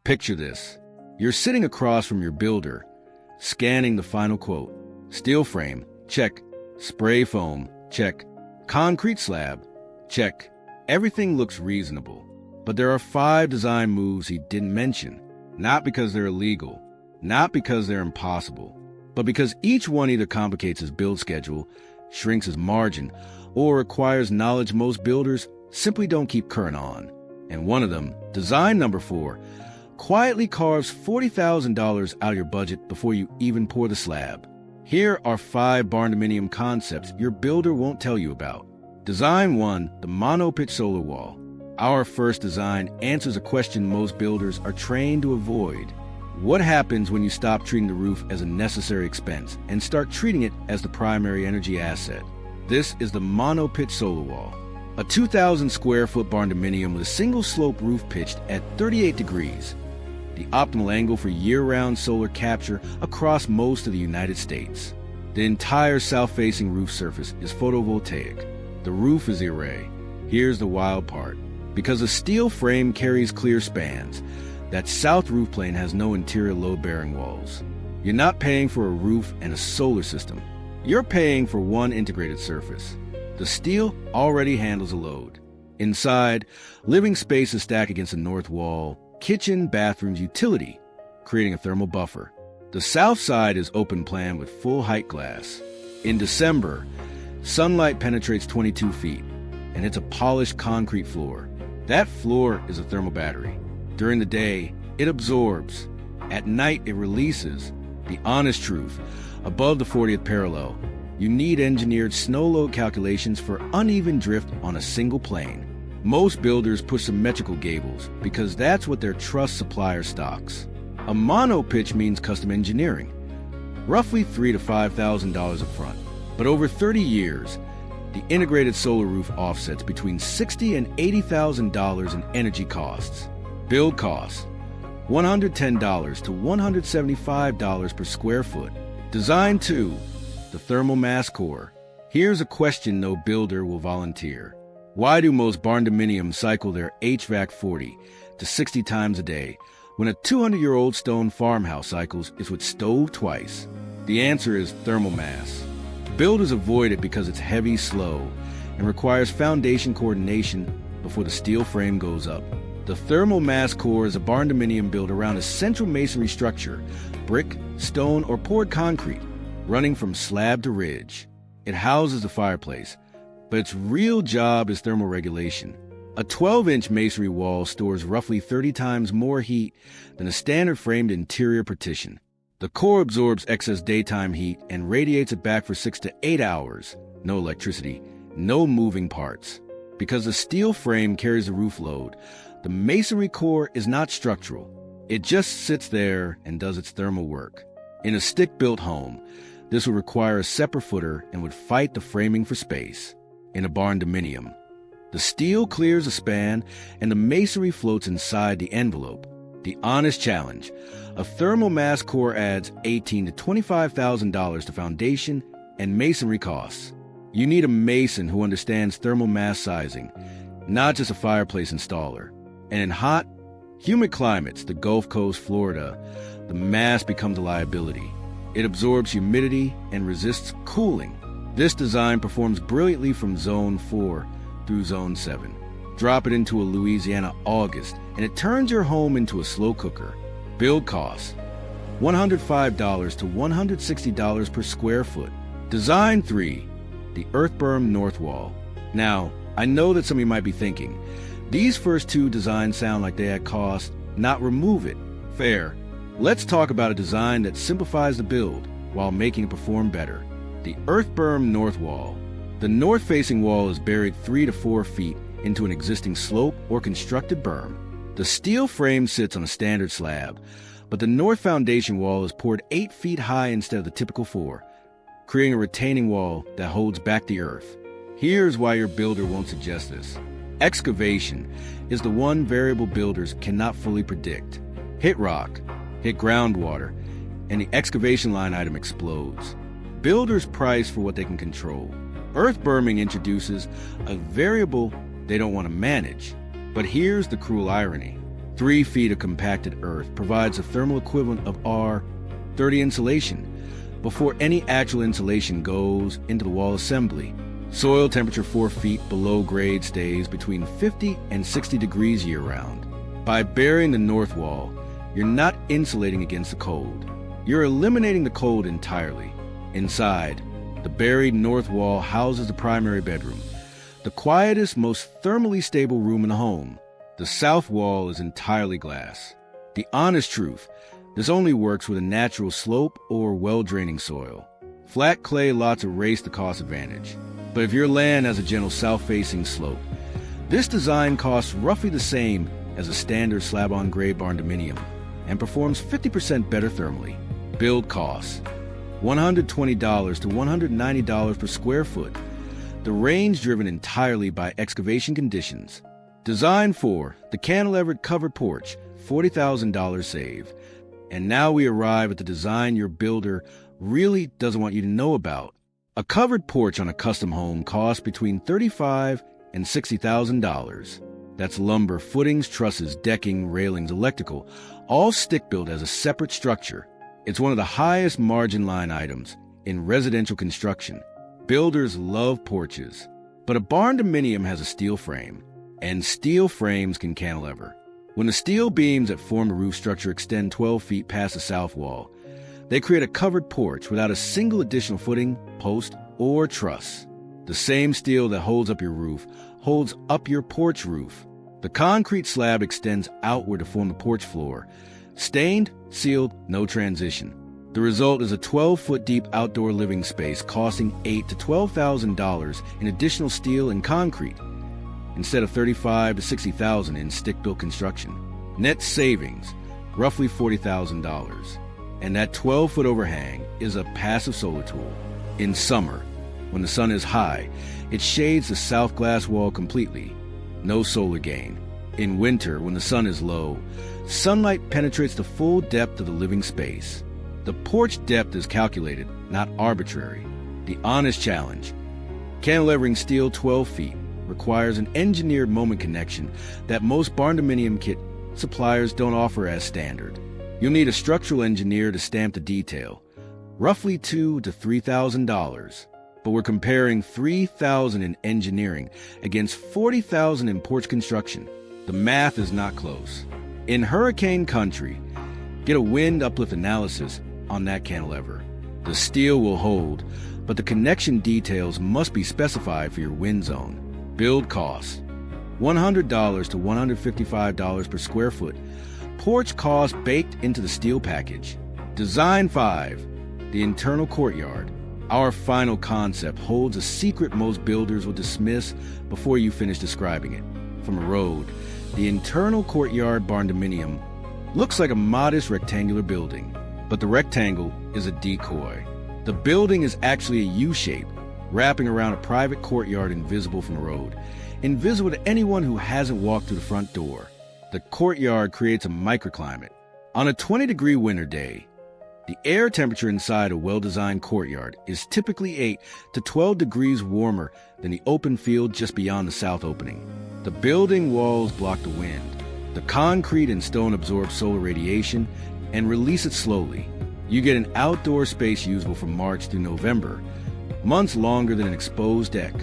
Picture this. You're sitting across from your builder, scanning the final quote. Steel frame, check. Spray foam, check. Concrete slab, check. Everything looks reasonable. But there are 5 design moves he didn't mention. Not because they're illegal, not because they're impossible, but because each one either complicates his build schedule, shrinks his margin, or requires knowledge most builders simply don't keep current on. And one of them, design number 4, quietly carves $40,000 out of your budget before you even pour the slab. Here are 5 Barndominium concepts your builder won't tell you about. Design 1, the Monopitch Solar Wall. Our first design answers a question most builders are trained to avoid. What happens when you stop treating the roof as a necessary expense and start treating it as the primary energy asset? This is the Monopitch Solar Wall, a 2,000 square foot barndominium with a single slope roof pitched at 38 degrees, the optimal angle for year-round solar capture across most of the United States. The entire south-facing roof surface is photovoltaic. The roof is array. Here's the wild part. Because the steel frame carries clear spans, that south roof plane has no interior load-bearing walls. You're not paying for a roof and a solar system. You're paying for one integrated surface. The steel already handles a load. Inside, living space is stacked against the north wall, kitchen, bathrooms, utility, creating a thermal buffer. The south side is open plan with full height glass. In December, sunlight penetrates 22 feet, and it's a polished concrete floor. That floor is a thermal battery. During the day, it absorbs. At night, it releases. The honest truth, above the 40th parallel, you need engineered snow load calculations for uneven drift on a single plane. Most builders push symmetrical gables because that's what their truss supplier stocks. A monopitch means custom engineering, roughly $3,000 to $5,000 up front. But over 30 years, the integrated solar roof offsets between $60,000 and $80,000 in energy costs. Build costs, $110 to $175 per square foot. Design 2, the thermal mass core. Here's a question no builder will volunteer. Why do most barndominiums cycle their HVAC 40 to 60 times a day when a 200-year-old stone farmhouse cycles it with stove twice? The answer is thermal mass. Builders avoid it because it's heavy, slow, and requires foundation coordination before the steel frame goes up. The thermal mass core is a barndominium built around a central masonry structure, brick, stone, or poured concrete, running from slab to ridge. It houses the fireplace, but its real job is thermal regulation. A 12-inch masonry wall stores roughly 30 times more heat than a standard framed interior partition. The core absorbs excess daytime heat and radiates it back for 6 to 8 hours. No electricity, no moving parts. Because the steel frame carries the roof load, the masonry core is not structural. It just sits there and does its thermal work. In a stick-built home, this would require a separate footer and would fight the framing for space. In a barndominium, the steel clears a span and the masonry floats inside the envelope. The honest challenge: a thermal mass core adds $18,000 to $25,000 to foundation and masonry costs. You need a mason who understands thermal mass sizing, not just a fireplace installer. And in hot, humid climates, the Gulf Coast, Florida, the mass becomes a liability. It absorbs humidity and resists cooling. This design performs brilliantly from Zone 4 through Zone 7. Drop it into a Louisiana August, and it turns your home into a slow cooker. Build costs, $105 to $160 per square foot. Design 3, the Earth-Bermed north wall. Now, I know that some of you might be thinking, these first 2 designs sound like they add cost, not remove it. Fair. Let's talk about a design that simplifies the build while making it perform better. The Earth-Bermed north wall. The north-facing wall is buried 3 to 4 feet into an existing slope or constructed berm. The steel frame sits on a standard slab, but the north foundation wall is poured 8 feet high instead of the typical 4, creating a retaining wall that holds back the earth. Here's why your builder won't suggest this. Excavation is the one variable builders cannot fully predict. Hit rock, hit groundwater, and the excavation line item explodes. Builders price for what they can control. Earth-berming introduces a variable they don't want to manage. But here's the cruel irony. 3 feet of compacted earth provides a thermal equivalent of R30 insulation before any actual insulation goes into the wall assembly. Soil temperature 4 feet below grade stays between 50 and 60 degrees year-round. By burying the north wall, you're not insulating against the cold. You're eliminating the cold entirely. Inside, the buried north wall houses the primary bedroom, the quietest, most thermally stable room in the home. The south wall is entirely glass. The honest truth, this only works with a natural slope or well-draining soil. Flat clay lots erase the cost advantage. But if your land has a gentle south-facing slope, this design costs roughly the same as a standard slab-on-grade Barndominium and performs 50% better thermally. Build costs: $120 to $190 per square foot. The range driven entirely by excavation conditions. Designed for the cantilevered covered porch, $40,000 save. And now we arrive at the design your builder really doesn't want you to know about. A covered porch on a custom home costs between $35,000 and $60,000. That's lumber, footings, trusses, decking, railings, electrical, all stick-built as a separate structure. It's one of the highest margin line items in residential construction. Builders love porches, but a Barndominium has a steel frame, and steel frames can cantilever. When the steel beams that form the roof structure extend 12 feet past the south wall, they create a covered porch without a single additional footing, post, or truss. The same steel that holds up your roof holds up your porch roof. The concrete slab extends outward to form the porch floor. Stained, sealed, no transition. The result is a 12-foot deep outdoor living space costing $8,000 to $12,000 in additional steel and concrete, instead of $35,000 to $60,000 in stick-built construction. Net savings, roughly $40,000. And that 12-foot overhang is a passive solar tool. In summer, when the sun is high, it shades the south glass wall completely. No solar gain. In winter, when the sun is low, sunlight penetrates the full depth of the living space. The porch depth is calculated, not arbitrary. The honest challenge: cantilevering steel 12 feet requires an engineered moment connection that most Barndominium kit suppliers don't offer as standard. You'll need a structural engineer to stamp the detail, roughly $2,000 to $3,000. But we're comparing $3,000 in engineering against $40,000 in porch construction. The math is not close. In hurricane country, get a wind uplift analysis on that cantilever. The steel will hold, but the connection details must be specified for your wind zone. Build costs: $100 to $155 per square foot. Porch cost baked into the steel package. Design 5, the internal courtyard. Our final concept holds a secret most builders will dismiss before you finish describing it. From a road, the internal courtyard Barndominium looks like a modest rectangular building, but the rectangle is a decoy. The building is actually a U-shape, wrapping around a private courtyard invisible from the road, invisible to anyone who hasn't walked through the front door. The courtyard creates a microclimate. On a 20-degree winter day, the air temperature inside a well-designed courtyard is typically 8 to 12 degrees warmer than the open field just beyond the south opening. The building walls block the wind. The concrete and stone absorb solar radiation and release it slowly. You get an outdoor space usable from March through November, months longer than an exposed deck.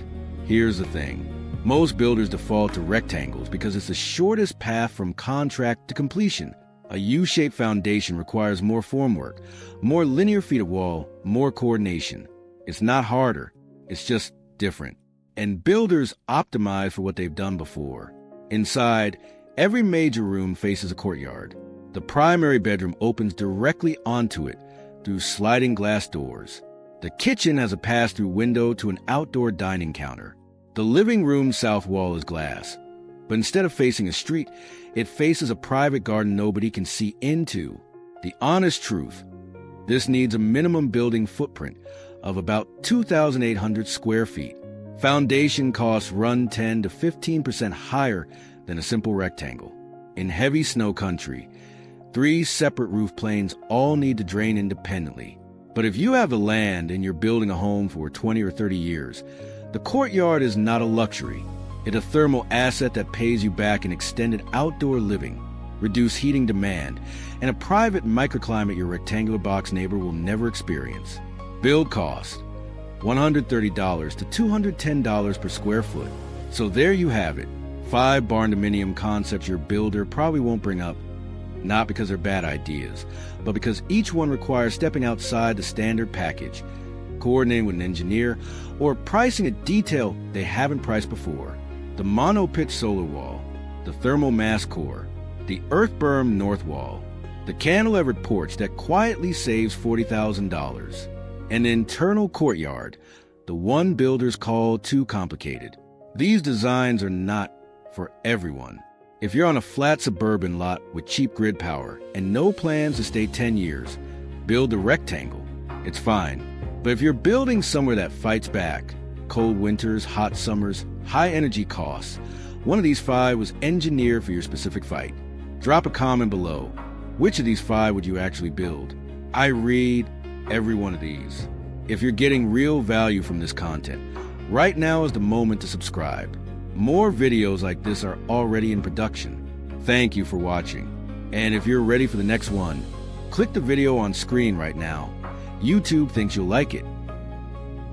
Here's the thing. Most builders default to rectangles because it's the shortest path from contract to completion. A U-shaped foundation requires more formwork, more linear feet of wall, more coordination. It's not harder, it's just different. And builders optimize for what they've done before. Inside, every major room faces a courtyard. The primary bedroom opens directly onto it through sliding glass doors. The kitchen has a pass-through window to an outdoor dining counter. The living room south wall is glass, but instead of facing a street, it faces a private garden nobody can see into. The honest truth: this needs a minimum building footprint of about 2,800 square feet. Foundation costs run 10 to 15% higher than a simple rectangle. In heavy snow country, 3 separate roof planes all need to drain independently. But if you have the land and you're building a home for 20 or 30 years, the courtyard is not a luxury. It's a thermal asset that pays you back in extended outdoor living. reduce heating demand, and a private microclimate your rectangular box neighbor will never experience. Build cost: $130 to $210 per square foot. So there you have it. 5 Barndominium concepts your builder probably won't bring up, not because they're bad ideas, but because each one requires stepping outside the standard package, coordinating with an engineer, or pricing a detail they haven't priced before. The Monopitch Solar Wall, the thermal mass core, the Earth-Bermed north wall, the Cantilevered porch that quietly saves $40,000, and the internal courtyard, the one builders call too complicated. These designs are not for everyone. If you're on a flat suburban lot with cheap grid power and no plans to stay 10 years, build a rectangle. It's fine. But if you're building somewhere that fights back, cold winters, hot summers, high energy costs, one of these 5 was engineered for your specific fight. Drop a comment below. Which of these 5 would you actually build? I read every one of these. If you're getting real value from this content, right now is the moment to subscribe. More videos like this are already in production. Thank you for watching. And if you're ready for the next one, click the video on screen right now. YouTube thinks you'll like it.